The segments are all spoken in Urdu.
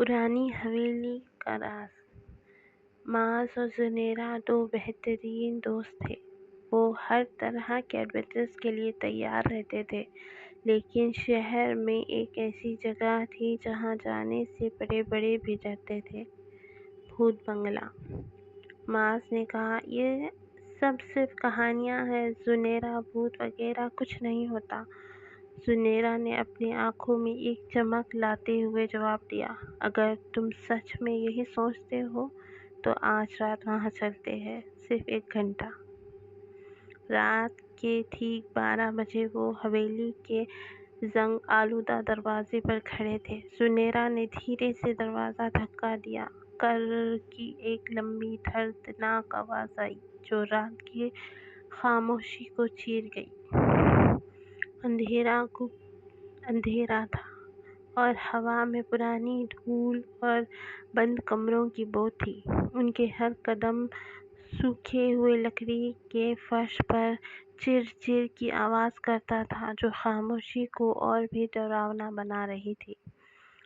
پرانی حویلی کا راز۔ معاذ اور زنیرہ دو بہترین دوست تھے۔ وہ ہر طرح کے ایڈونچر کے لیے تیار رہتے تھے، لیکن شہر میں ایک ایسی جگہ تھی جہاں جانے سے بڑے بڑے بھی ڈرتے تھے: بھوت بنگلہ۔ معاذ نے کہا، یہ سب صرف کہانیاں ہیں زنیرہ، بھوت وغیرہ کچھ نہیں ہوتا۔ زنیرہ نے اپنی آنکھوں میں ایک چمک لاتے ہوئے جواب دیا، اگر تم سچ میں یہی سوچتے ہو تو آج رات وہاں چلتے ہیں، صرف 1 گھنٹہ۔ رات کے ٹھیک 12 بجے وہ حویلی کے زنگ آلودہ دروازے پر کھڑے تھے۔ زنیرہ نے دھیرے سے دروازہ دھکا دیا۔ کر کی ایک لمبی دردناک آواز آئی جو رات کی خاموشی کو چیر گئی۔ اندھیرا تھا اور ہوا میں پرانی دھول اور بند کمروں کی بو تھی۔ ان کے ہر قدم سوکھے ہوئے لکڑی کے فرش پر چر چر کی آواز کرتا تھا جو خاموشی کو اور بھی ڈراؤنا بنا رہی تھی۔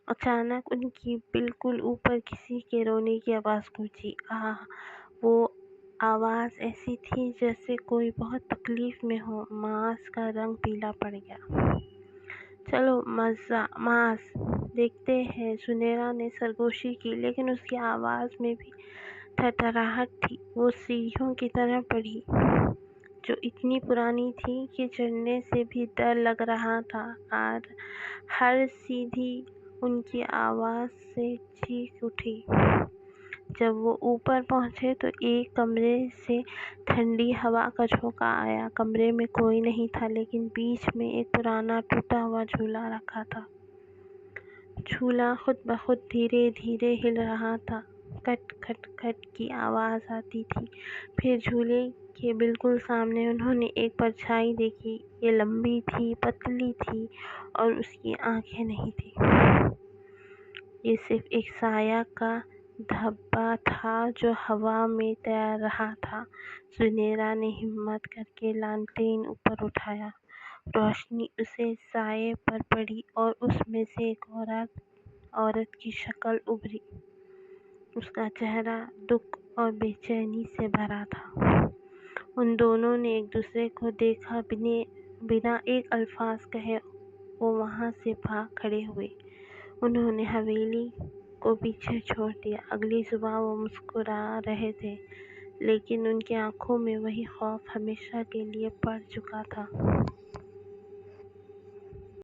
اچانک ان کی بالکل اوپر کسی کے رونے کی آواز گونجی۔ آہ! وہ آواز ایسی تھی جیسے کوئی بہت تکلیف میں ہو۔ معاذ کا رنگ پیلا پڑ گیا۔ چلو معاذ، دیکھتے ہیں۔ زنیرہ نے سرگوشی کی، لیکن اس کی آواز میں بھی تھرتھراہٹ تھی۔ وہ سیڑھیوں کی طرف بڑھی جو اتنی پرانی تھی کہ چڑھنے سے بھی ڈر لگ رہا تھا۔ ہر سیڑھی ان کی آواز سے چیخ اٹھی۔ جب وہ اوپر پہنچے تو ایک کمرے سے ٹھنڈی ہوا کا جھونکا آیا۔ کمرے میں کوئی نہیں تھا، لیکن بیچ میں ایک پرانا ٹوٹا ہوا جھولا رکھا تھا۔ جھولا خود بخود دھیرے دھیرے ہل رہا تھا۔ کھٹ کھٹ کھٹ کی آواز آتی تھی۔ پھر جھولے کے بالکل سامنے انہوں نے ایک پرچھائی دیکھی۔ یہ لمبی تھی، پتلی تھی اور اس کی آنکھیں نہیں تھیں۔ یہ صرف ایک سایہ کا دھبا تھا جو ہوا میں تیر رہا تھا۔ زنیرہ نے ہمت کر کے لانٹین اوپر اٹھایا۔ روشنی اسے سائے پر پڑی اور اس میں سے ایک عورت کی شکل ابھری۔ اس کا چہرہ دکھ اور بے چینی سے بھرا تھا۔ ان دونوں نے ایک دوسرے کو دیکھا۔ بنا ایک الفاظ کہے وہ وہاں سے بھاگ کھڑے ہوئے۔ انہوں نے حویلی کو پیچھے چھوڑ دیا۔ اگلی صبح وہ مسکرا رہے تھے، لیکن ان کی آنکھوں میں وہی خوف ہمیشہ کے لیے پڑ چکا تھا۔